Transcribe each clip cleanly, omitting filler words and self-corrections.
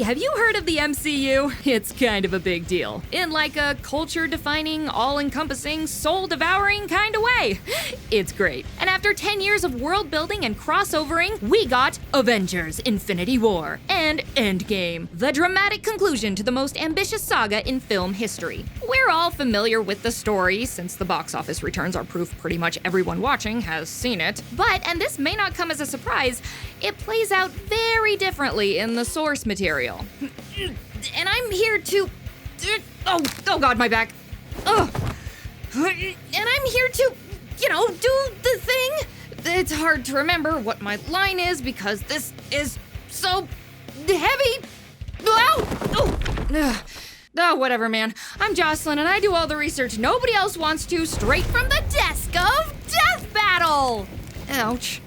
have you heard of the MCU? It's kind of a big deal. In like a culture-defining, all-encompassing, soul-devouring kind of way. It's great. And after 10 years of world-building and crossovering, we got Avengers: Infinity War and Endgame, the dramatic conclusion to the most ambitious saga in film history. We're all familiar with the story, since the box office returns are proof pretty much everyone watching has seen it. But, and this may not come as a surprise, it plays out very differently in the source material. And I'm here to... Oh god, my back. Ugh. And I'm here to, do the thing. It's hard to remember what my line is because this is so heavy. Oh, whatever, man. I'm Jocelyn, and I do all the research nobody else wants to, straight from the desk of Death Battle! Ouch.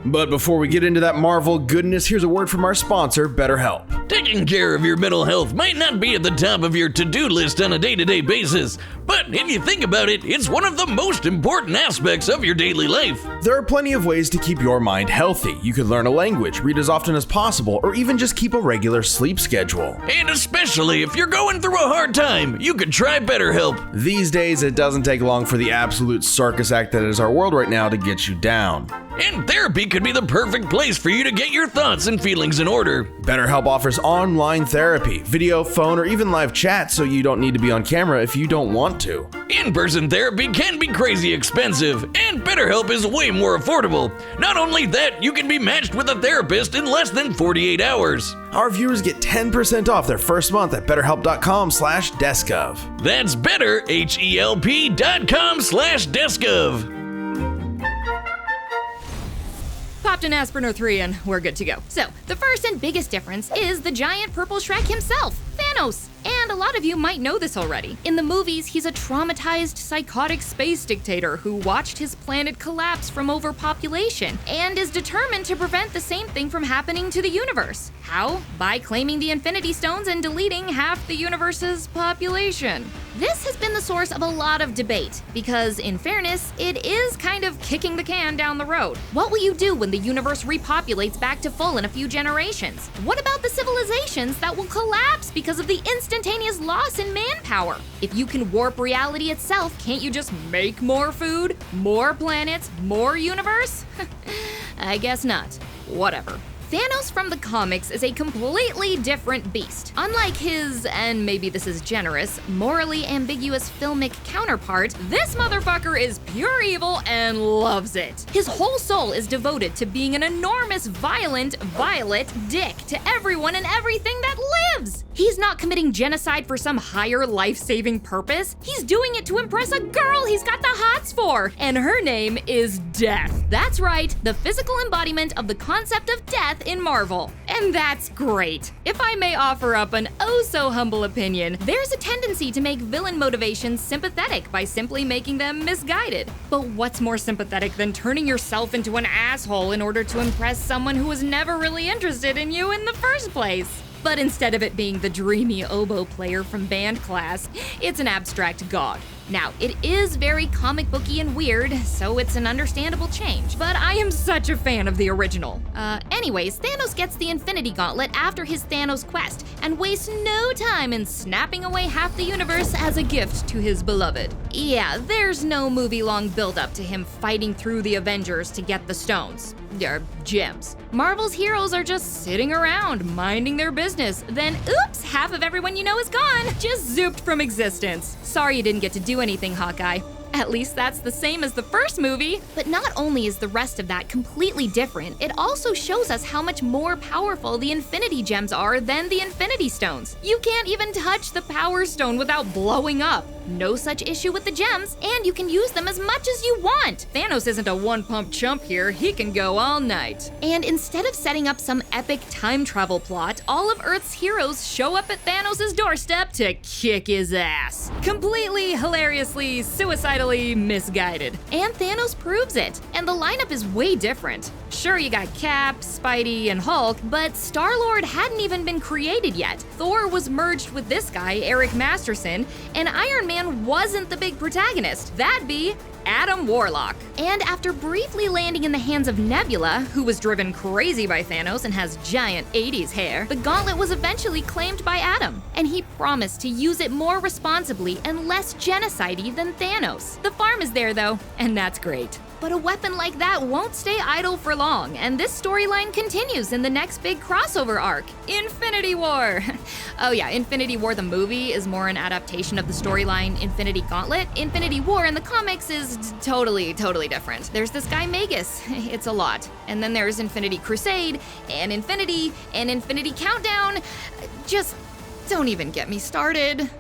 But before we get into that Marvel goodness, here's a word from our sponsor, BetterHelp. Taking care of your mental health might not be at the top of your to-do list on a day-to-day basis, but if you think about it, it's one of the most important aspects of your daily life. There are plenty of ways to keep your mind healthy. You could learn a language, read as often as possible, or even just keep a regular sleep schedule. And especially if you're going through a hard time, you could try BetterHelp. These days, it doesn't take long for the absolute circus act that is our world right now to get you down. And therapy could be the perfect place for you to get your thoughts and feelings in order. BetterHelp offers online therapy, video, phone, or even live chat, so you don't need to be on camera if you don't want to. In-person therapy can be crazy expensive, and BetterHelp is way more affordable. Not only that, you can be matched with a therapist in less than 48 hours. Our viewers get 10% off their first month at betterhelp.com/deskov. That's betterhelp.com/deskov. Popped an aspirin or 3 and we're good to go. So, the first and biggest difference is the giant purple Shrek himself, Thanos. And a lot of you might know this already. In the movies, he's a traumatized, psychotic space dictator who watched his planet collapse from overpopulation and is determined to prevent the same thing from happening to the universe. How? By claiming the Infinity Stones and deleting half the universe's population. This has been the source of a lot of debate, because in fairness, it is kind of kicking the can down the road. What will you do when the universe repopulates back to full in a few generations? What about the civilizations that will collapse because of the instantaneous loss in manpower? If you can warp reality itself, can't you just make more food, more planets, more universe? I guess not. Whatever. Thanos from the comics is a completely different beast. Unlike his, and maybe this is generous, morally ambiguous filmic counterpart, this motherfucker is pure evil and loves it. His whole soul is devoted to being an enormous, violent, violet dick to everyone and everything that lives. He's not committing genocide for some higher life-saving purpose. He's doing it to impress a girl he's got the hots for, and her name is Death. That's right, the physical embodiment of the concept of death in Marvel. And that's great. If I may offer up an oh-so-humble opinion, there's a tendency to make villain motivations sympathetic by simply making them misguided. But what's more sympathetic than turning yourself into an asshole in order to impress someone who was never really interested in you in the first place? But instead of it being the dreamy oboe player from band class, it's an abstract god. Now, it is very comic booky and weird, so it's an understandable change, but I am such a fan of the original. Anyways, Thanos gets the Infinity Gauntlet after his Thanos quest, and wastes no time in snapping away half the universe as a gift to his beloved. Yeah, there's no movie-long build-up to him fighting through the Avengers to get the stones. Gems. Marvel's heroes are just sitting around, minding their business, then oops, half of everyone you know is gone, just zooped from existence. Sorry you didn't get to do anything, Hawkeye. At least that's the same as the first movie. But not only is the rest of that completely different, it also shows us how much more powerful the Infinity Gems are than the Infinity Stones. You can't even touch the Power Stone without blowing up. No such issue with the gems, and you can use them as much as you want. Thanos isn't a one-pump chump here, he can go all night. And instead of setting up some epic time travel plot, all of Earth's heroes show up at Thanos' doorstep to kick his ass. Completely, hilariously, suicidally misguided. And Thanos proves it. And the lineup is way different. Sure, you got Cap, Spidey, and Hulk, but Star-Lord hadn't even been created yet. Thor was merged with this guy, Eric Masterson, and Iron Man wasn't the big protagonist. That'd be Adam Warlock. And after briefly landing in the hands of Nebula, who was driven crazy by Thanos and has giant 80s hair, the Gauntlet was eventually claimed by Adam, and he promised to use it more responsibly and less genocide-y than Thanos. The farm is there though, and that's great. But a weapon like that won't stay idle for long, and this storyline continues in the next big crossover arc, Infinity War. Oh yeah, Infinity War the movie is more an adaptation of the storyline Infinity Gauntlet. Infinity War in the comics is totally different. There's this guy Magus, it's a lot. And then there's Infinity Crusade, and Infinity Countdown. Just don't even get me started.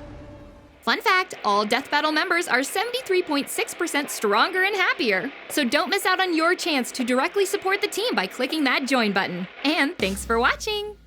Fun fact, all Death Battle members are 73.6% stronger and happier. So don't miss out on your chance to directly support the team by clicking that join button. And thanks for watching!